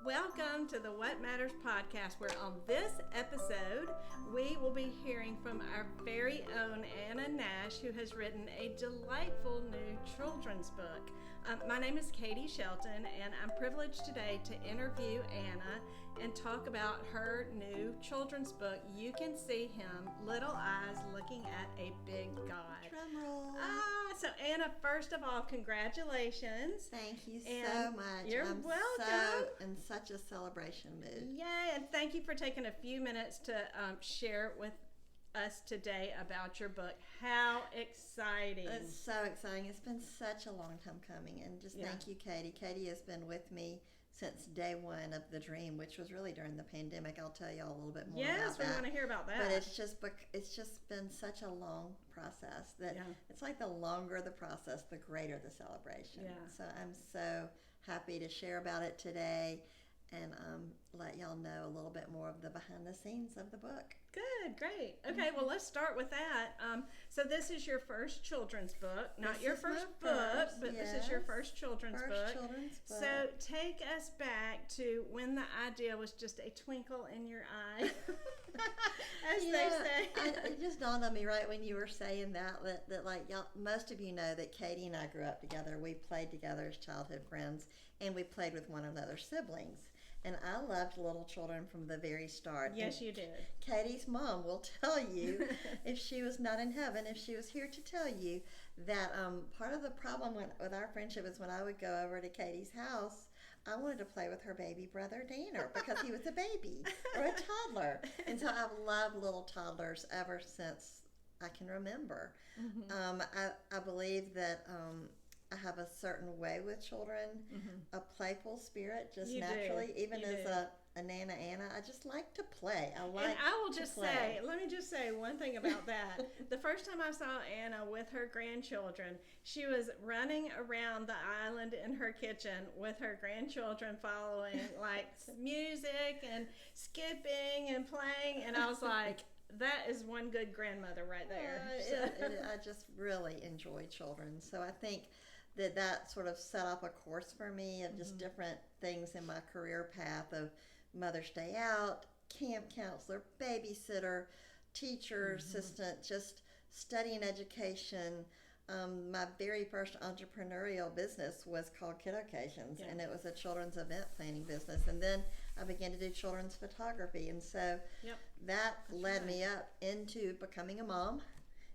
Welcome to the What Matters podcast, where on this episode, we will be hearing from our very own Anna Nash, who has written a delightful new children's book. My name is Katy Shelton, and I'm privileged today to interview Anna and talk about her new children's book, You Can See Him, Little Eyes Looking at a Big God. Drum roll. So Anna, first of all, congratulations. Thank you so much. You're welcome. So in such a celebration mood. Yay, and thank you for taking a few minutes to share with us today about your book. How exciting. It's so exciting. It's been such a long time coming, and just thank you, Katy. Katy has been with me since day one of the dream, which was really during the pandemic. I'll tell you all a little bit more about that. Yes, we want to hear about that. But it's just been such a long process that it's like the longer the process, the greater the celebration. Yeah. So I'm so happy to share about it today and let y'all know a little bit more of the behind the scenes of the book. Good, great. Okay, well, let's start with that. So this is your first children's book, not your first book, but this is your first children's book. So take us back to when the idea was just a twinkle in your eye, as they say. It just dawned on me right when you were saying that like y'all, most of you know that Katy and I grew up together. We played together as childhood friends, and we played with one another's siblings. And I loved little children from the very start. Yes, you did. Katy's mom will tell you, if she was not in heaven, if she was here to tell you, that part of the problem with our friendship is when I would go over to Katy's house, I wanted to play with her baby brother Danner because he was a baby or a toddler. And so I've loved little toddlers ever since I can remember. Mm-hmm. I believe that I have a certain way with children, a playful spirit, just naturally. Even as a Nana Anna, I just like to play. And I will just say, let me just say one thing about that. The first time I saw Anna with her grandchildren, she was running around the island in her kitchen with her grandchildren following, like music and skipping and playing, and I was like, that is one good grandmother right there. I just really enjoy children, so I think that sort of set up a course for me of just different things in my career path of Mother's Day Out, camp counselor, babysitter, teacher, assistant, just studying education. My very first entrepreneurial business was called Kid Occasions, and it was a children's event planning business. And then I began to do children's photography, and so that led me up into becoming a mom,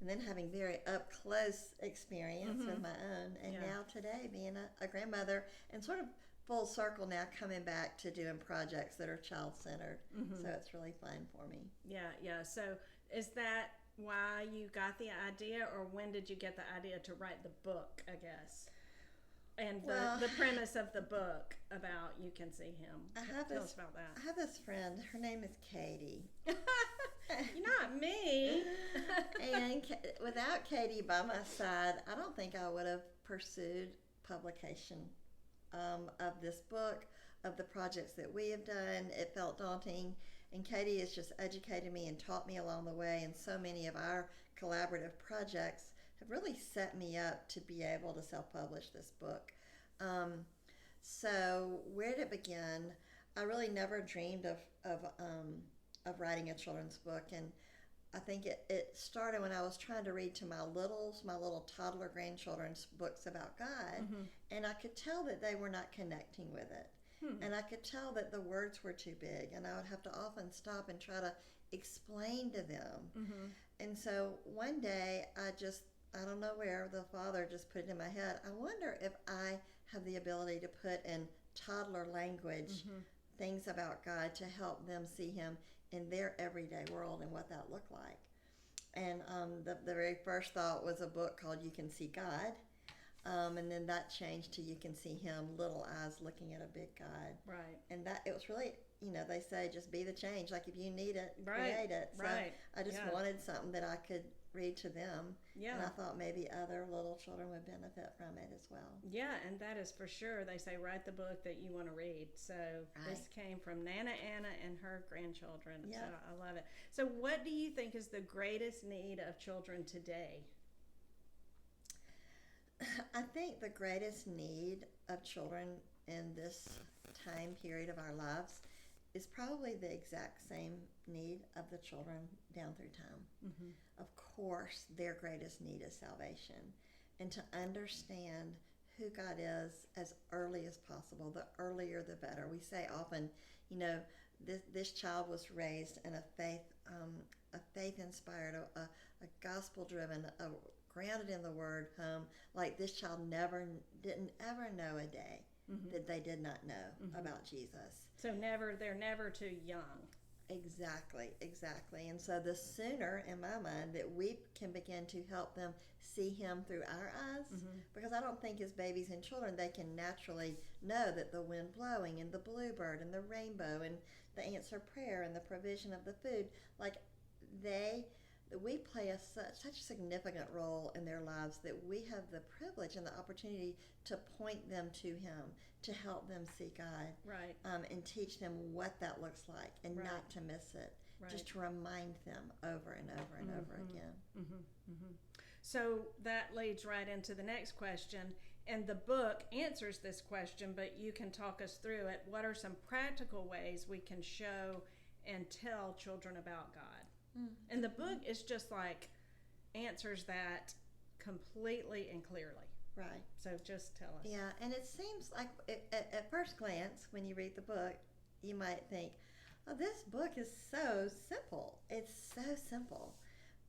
and then having very up-close experience with my own, and now today being a grandmother, and sort of full circle now coming back to doing projects that are child-centered. So it's really fun for me. Yeah. So is that why you got the idea, or when did you get the idea to write the book, I guess? And the premise of the book about You Can See Him. Tell us about that. I have this friend. Her name is Katy. Not me. And without Katy by my side, I don't think I would have pursued publication of this book, of the projects that we have done. It felt daunting. And Katy has just educated me and taught me along the way. And so many of our collaborative projects have really set me up to be able to self-publish this book. So where did it begin? I really never dreamed of writing a children's book, and I think it started when I was trying to read to my little toddler grandchildren's books about God, and I could tell that they were not connecting with it. And I could tell that the words were too big, and I would have to often stop and try to explain to them. And so one day I don't know where, the Father just put it in my head, I wonder if I have the ability to put in toddler language things about God to help them see Him in their everyday world and what that looked like. And the very first thought was a book called You Can See God. And then that changed to You Can See Him, Little Eyes Looking at a Big God. Right. And that it was really, they say just be the change. Like if you need it, create it. So I just wanted something that I could read to them. Yeah. And I thought maybe other little children would benefit from it as well. Yeah, and that is for sure. They say write the book that you want to read. So this came from Nana Anna and her grandchildren. Yeah. So I love it. So what do you think is the greatest need of children today? I think the greatest need of children in this time period of our lives is probably the exact same need of the children down through time. Mm-hmm. Of course, their greatest need is salvation, and to understand who God is as early as possible. The earlier, the better. We say often, this child was raised in a faith-inspired, a gospel-driven, grounded in the Word home. Like this child didn't ever know a day that they did not know about Jesus. So they're never too young. Exactly. And so the sooner, in my mind, that we can begin to help them see him through our eyes, because I don't think as babies and children they can naturally know that the wind blowing and the bluebird and the rainbow and the answer prayer and the provision of the food, like we play such a significant role in their lives that we have the privilege and the opportunity to point them to him, to help them see God, right, and teach them what that looks like and right, not to miss it, right, just to remind them over and over and over again. So that leads right into the next question, and the book answers this question, but you can talk us through it. What are some practical ways we can show and tell children about God? And the book is just like answers that completely and clearly. Right. So just tell us. Yeah, and it seems like at first glance, when you read the book, you might think, oh, this book is so simple. It's so simple,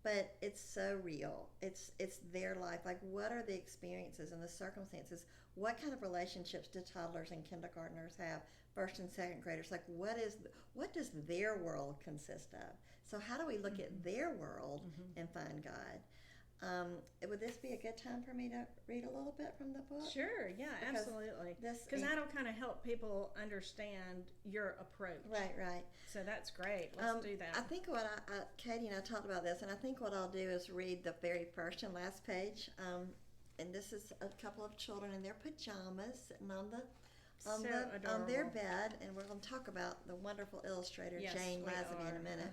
but it's so real. It's their life. Like, what are the experiences and the circumstances? What kind of relationships do toddlers and kindergartners have? First and second graders, like what does their world consist of? So how do we look at their world and find God? Would this be a good time for me to read a little bit from the book? Sure, yeah, absolutely. Because that'll kind of help people understand your approach. Right. So that's great. Let's do that. I think what Katy and I talked about this, and I think what I'll do is read the very first and last page. And this is a couple of children in their pajamas sitting on their bed, and we're going to talk about the wonderful illustrator Jane Lazenby in a minute.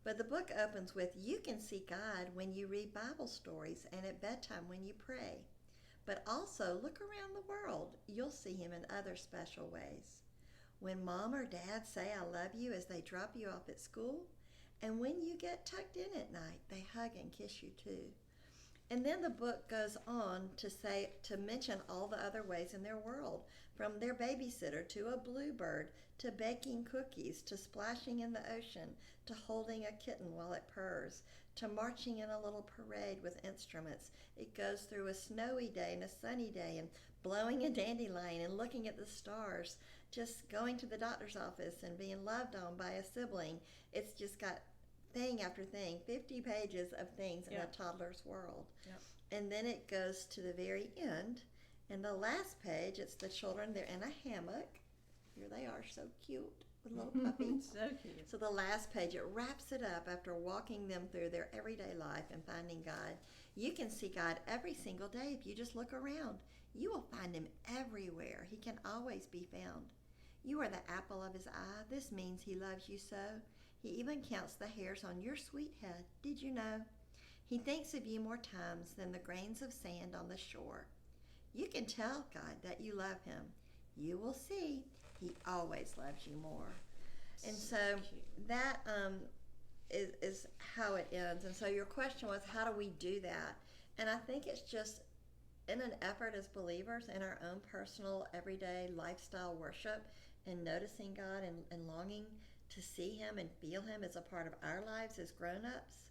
But the book opens with, you can see God when you read Bible stories and at bedtime when you pray. But also look around the world. You'll see him in other special ways. When mom or dad say I love you as they drop you off at school, and when you get tucked in at night, they hug and kiss you too. And then the book goes on to mention all the other ways in their world, from their babysitter to a bluebird, to baking cookies, to splashing in the ocean, to holding a kitten while it purrs, to marching in a little parade with instruments. It goes through a snowy day and a sunny day, and blowing a dandelion and looking at the stars, just going to the doctor's office and being loved on by a sibling. It's just got thing after thing, 50 pages of things in a toddler's world. And then it goes to the very end, and the last page, it's the children, they're in a hammock. Here they are, so cute, with little puppies. So cute. So the last page, it wraps it up after walking them through their everyday life and finding God. You can see God every single day if you just look around. You will find him everywhere. He can always be found. You are the apple of his eye. This means he loves you so. He even counts the hairs on your sweet head. Did you know? He thinks of you more times than the grains of sand on the shore. You can tell God that you love him. You will see he always loves you more. And so that is how it ends. And so your question was, how do we do that? And I think it's just in an effort as believers in our own personal, everyday lifestyle worship and noticing God and longing to see him and feel him as a part of our lives as grown-ups.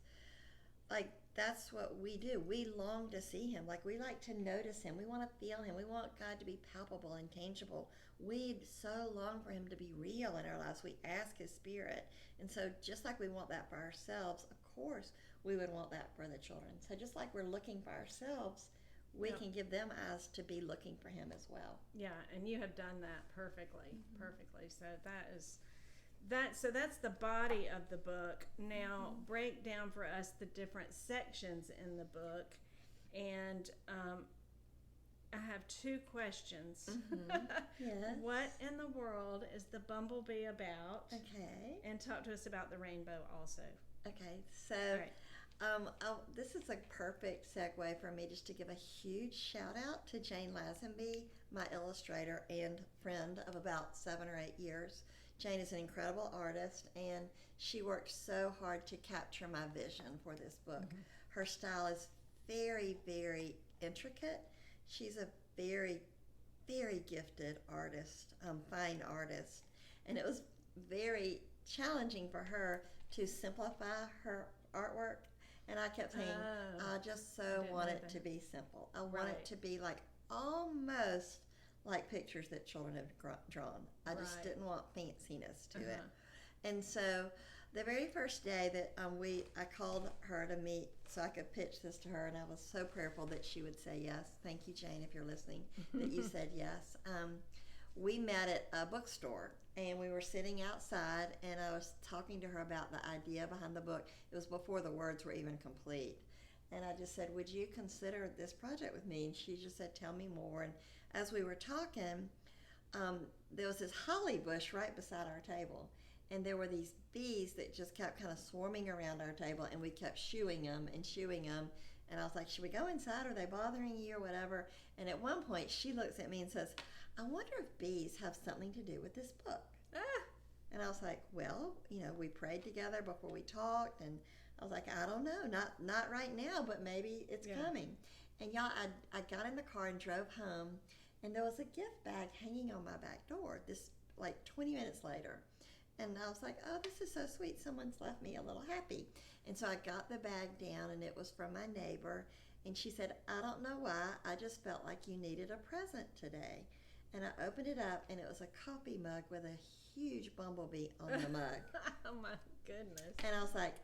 Like, that's what we do. We long to see him. Like, we like to notice him. We want to feel him. We want God to be palpable and tangible. We so long for him to be real in our lives. We ask his spirit. And so just like we want that for ourselves, of course, we would want that for the children. So just like we're looking for ourselves, we can give them eyes to be looking for him as well. Yeah, and you have done that perfectly. So that's the body of the book. Now break down for us the different sections in the book, and I have two questions. Yes. What in the world is the bumblebee about? Okay. And talk to us about the rainbow also. Okay, so this is a perfect segue for me just to give a huge shout out to Jane Lazenby, my illustrator and friend of about 7 or 8 years. Jane is an incredible artist, and she worked so hard to capture my vision for this book. Her style is very, very intricate. She's a very, very gifted artist, fine artist, and it was very challenging for her to simplify her artwork. And I kept saying, I just so want it to be simple. I want it to be like almost like pictures that children have drawn. I just didn't want fanciness to it. And so the very first day that I called her to meet so I could pitch this to her, and I was so prayerful that she would say yes. Thank you, Jane, if you're listening, that you said yes. We met at a bookstore, and we were sitting outside, and I was talking to her about the idea behind the book. It was before the words were even complete. And I just said, would you consider this project with me? And she just said, tell me more. And as we were talking, there was this holly bush right beside our table. And there were these bees that just kept kind of swarming around our table, and we kept shooing them. And I was like, should we go inside? Are they bothering you or whatever? And at one point, she looks at me and says, I wonder if bees have something to do with this book. And I was like, well, we prayed together before we talked, and I was like, I don't know, not right now, but maybe it's coming. And y'all, I got in the car and drove home, and there was a gift bag hanging on my back door, this like 20 minutes later. And I was like, oh, this is so sweet. Someone's left me a little happy. And so I got the bag down, and it was from my neighbor. And she said, I don't know why, I just felt like you needed a present today. And I opened it up, and it was a coffee mug with a huge bumblebee on the mug. Oh, my goodness. And I was like,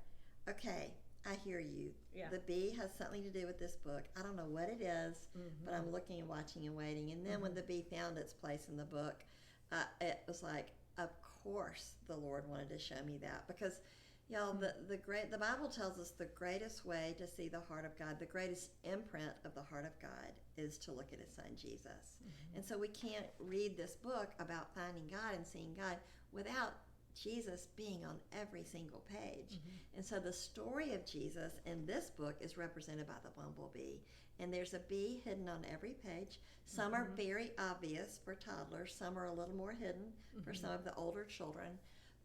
okay, I hear you. Yeah. The bee has something to do with this book. I don't know what it is, but I'm looking and watching and waiting. And then when the bee found its place in the book, it was like, of course the Lord wanted to show me that. Because, y'all, the Bible tells us the greatest way to see the heart of God, the greatest imprint of the heart of God, is to look at his son Jesus. And so we can't read this book about finding God and seeing God without Jesus being on every single page. And so the story of Jesus in this book is represented by the bumblebee. And there's a bee hidden on every page. Some are very obvious for toddlers. Some are a little more hidden for some of the older children.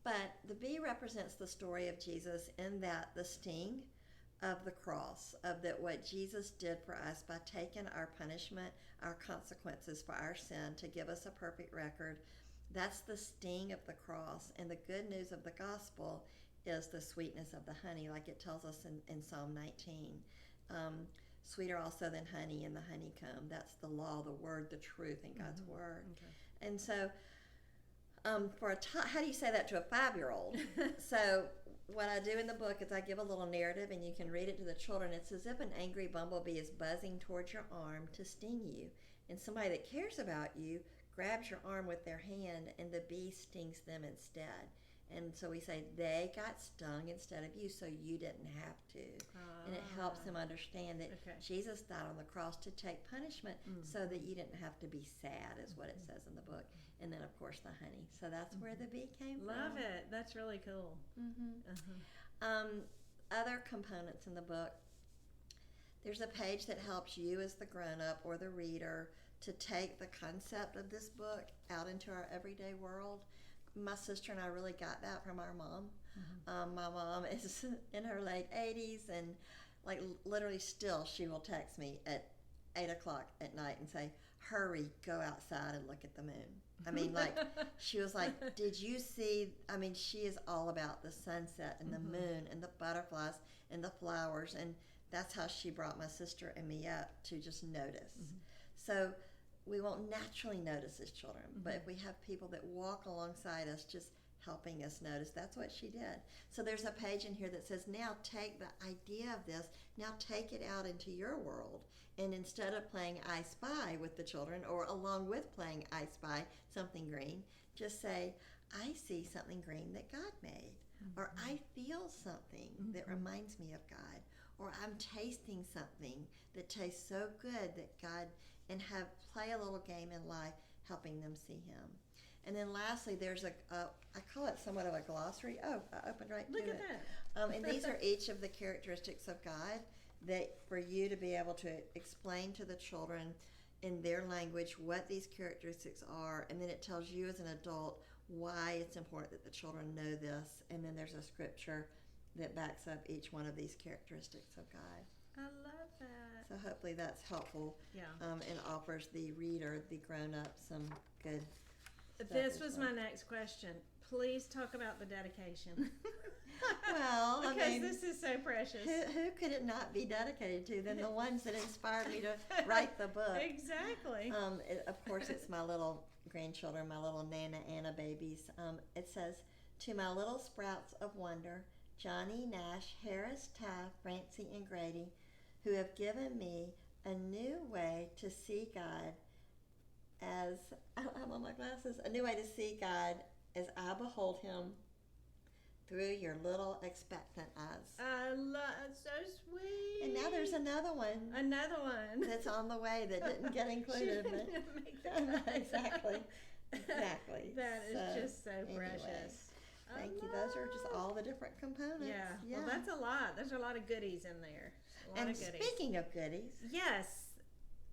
But the bee represents the story of Jesus in that the sting of the cross, of that what Jesus did for us by taking our punishment, our consequences for our sin to give us a perfect record. That's the sting of the cross. And the good news of the gospel is the sweetness of the honey, like it tells us in Psalm 19. Sweeter also than honey in the honeycomb. That's the law, the word, the truth in God's word. Okay. And so how do you say that to a 5-year-old? So what I do in the book is I give a little narrative, and you can read it to the children. It's as if an angry bumblebee is buzzing towards your arm to sting you. And somebody that cares about you grabs your arm with their hand, and the bee stings them instead. And so we say, they got stung instead of you, so you didn't have to. And it helps them understand that Jesus died on the cross to take punishment so that you didn't have to be sad, is what it says in the book. And then, of course, the honey. So that's where the bee came from. Love it. That's really cool. Other components in the book, there's a page that helps you as the grown-up or the reader to take the concept of this book out into our everyday world. My sister and I really got that from our mom. My mom is in her late 80s, and like literally still she will text me at 8 o'clock at night and say, hurry, go outside and look at the moon. I mean, like, she was like, did you see? I mean, she is all about the sunset and the moon and the butterflies and the flowers, and that's how she brought my sister and me up, to just notice. So we won't naturally notice as children, but if we have people that walk alongside us just helping us notice, that's what she did. So there's a page in here that says, now take the idea of this, now take it out into your world. And instead of playing I Spy with the children, or along with playing I Spy something green, just say, I see something green that God made. Or I feel something that reminds me of God. Or I'm tasting something that tastes so good that God, and play a little game in life helping them see him. And then lastly, there's I call it somewhat of a glossary. Oh, I opened right to it. Look at that. And these are each of the characteristics of God that for you to be able to explain to the children, in their language what these characteristics are, and then it tells you as an adult why it's important that the children know this, and then there's a scripture that backs up each one of these characteristics of God. I love that. So hopefully that's helpful. Yeah. And offers the reader, the grown-up, some good stuff This as was well. my next question. Please talk about the dedication. Well, because I mean, this is so precious. who could it not be dedicated to than the ones that inspired me to write the book? Exactly. Of course, it's my little grandchildren, my little Nana Anna babies. It says, "To my little sprouts of wonder, Johnny, Nash, Harris, Taft, Francie, and Grady, who have given me a new way to see God as," I don't have on my glasses, "a new way to see God as I behold Him through your little expectant eyes." I love so sweet. And now there's another one Another one. that's on the way that didn't get included. She but- didn't make the Exactly. Exactly. That is So, just so anyway, precious. I Thank you. Those are just love- all the different components. Yeah. Well, that's a lot. There's a lot of goodies in there. A lot And of goodies. speaking of goodies, Yes.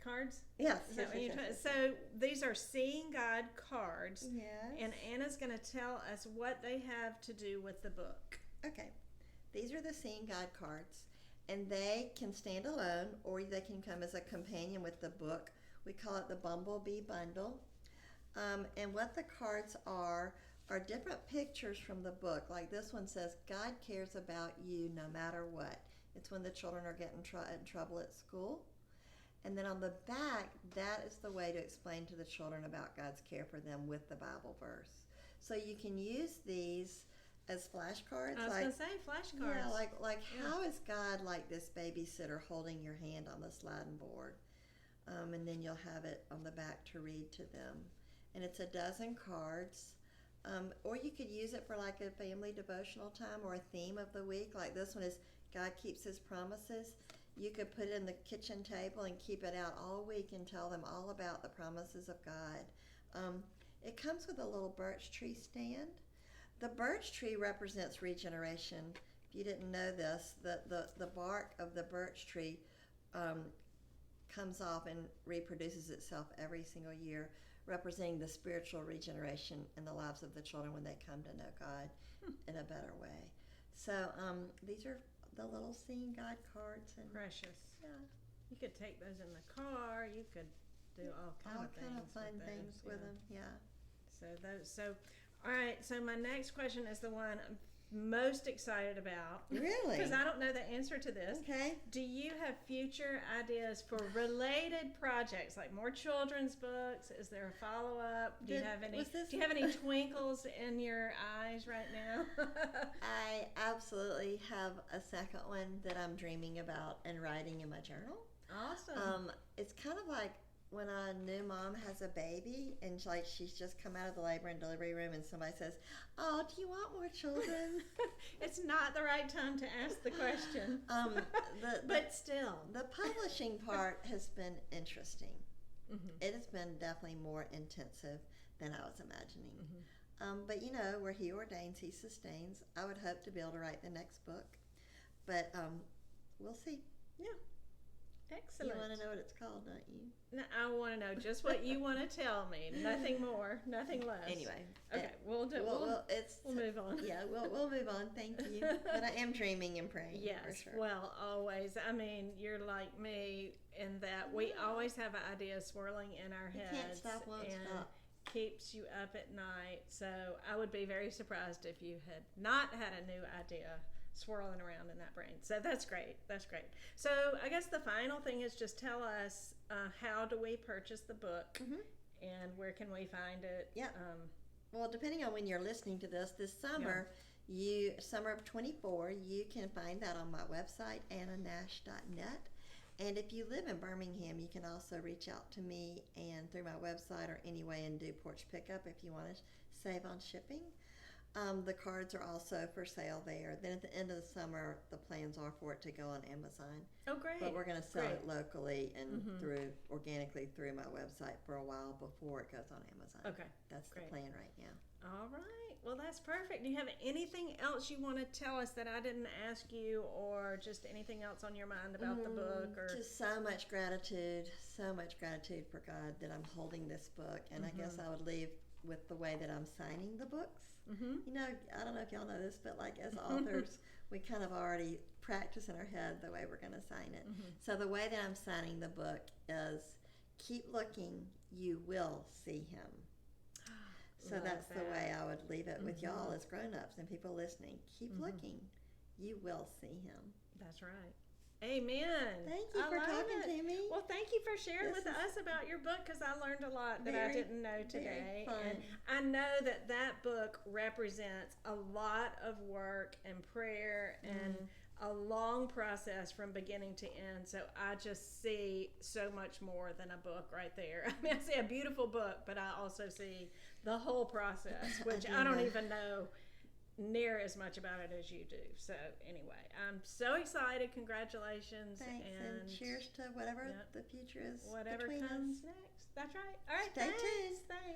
Cards? yes, Is yes, that what yes, you're trying- yes, So these are Seeing God cards. yes. And Anna's going to tell us what they have to do with the book. Okay, these are the Seeing God cards, and they can stand alone, or they can come as a companion with the book. We call it the Bumblebee Bundle. And what the cards are different pictures from the book. Like this one says, "God cares about you no matter what." It's when the children are getting in trouble at school. And then on the back, that is the way to explain to the children about God's care for them with the Bible verse. So you can use these as flashcards. I was going to say flashcards. Yeah, like Yeah. how is God like this babysitter holding your hand on the sliding board? And then you'll have it on the back to read to them. And it's a dozen cards. Or you could use it for like a family devotional time or a theme of the week. Like this one is God Keeps His Promises. You could put it in the kitchen table and keep it out all week and tell them all about the promises of God. It comes with a little birch tree stand. The birch tree represents regeneration. If you didn't know this, the bark of the birch tree comes off and reproduces itself every single year, representing the spiritual regeneration in the lives of the children when they come to know God in a better way. So these are the little Seeing God cards. And Precious. yeah, You could take those in the car. You could do all all kinds kind of of fun things things with them. Yeah. So all right. So my next question is the one I'm most excited about. Really? Because I don't know the answer to this. Okay. Do you have future ideas for related projects, like more children's books? Is there a follow up? Do you have any twinkles in your eyes right now? I absolutely have a second one that I'm dreaming about and writing in my journal. Awesome. It's kind of like when a new mom has a baby and she's just come out of the labor and delivery room and somebody says, "Oh, do you want more children?" It's not the right time to ask the question. But still. The publishing part has been interesting. Mm-hmm. It has been definitely more intensive than I was imagining. Mm-hmm. But where He ordains, He sustains. I would hope to be able to write the next book. But we'll see. Yeah. Excellent. You want to know what it's called, don't you? No, I want to know just what you want to tell me. Nothing more, nothing less. Anyway. Okay, we'll move on. Yeah, we'll move on. Thank you. But I am dreaming and praying. Yes, for sure. well, always. I mean, you're like me in that we always have ideas swirling in our You heads. can't stop, won't and stop. keeps you up at night. So I would be very surprised if you had not had a new idea swirling around in that brain. So that's great. That's great. So I guess the final thing is just tell us how do we purchase the book and where can we find it? Yeah. Well, depending on when you're listening to this summer, summer of 24, you can find that on my website, annanash.net. And if you live in Birmingham, you can also reach out to me and through my website or anyway and do porch pickup if you want to save on shipping. The cards are also for sale there. Then at the end of the summer, the plans are for it to go on Amazon. Oh, great. But we're going to sell it locally and organically through my website for a while before it goes on Amazon. Okay. That's Great. the plan right now. All right. Well, That's perfect. Do you have anything else you want to tell us that I didn't ask you, or just anything else on your mind about the book? Or just so much gratitude for God that I'm holding this book, and I guess I would leave with the way that I'm signing the books. You know, I don't know if y'all know this, but like as authors, we kind of already practice in our head the way we're going to sign it. So the way that I'm signing the book is, keep looking, you will see him. So that's the way I would leave it with y'all as grown-ups and people listening. Keep looking, you will see him. That's right. Amen. Thank you for talking to me. Well, thank you for sharing with us about your book, because I learned a lot that I didn't know today. And I know that that book represents a lot of work and prayer and a long process from beginning to end. So I just see so much more than a book right there. I mean, I see a beautiful book, but I also see the whole process, which I don't even know near as much about it as you do. So anyway, I'm so excited. Congratulations. Thanks, and cheers to whatever the future is. Whatever between comes us. next. That's right. All right. Stay tuned. Thanks.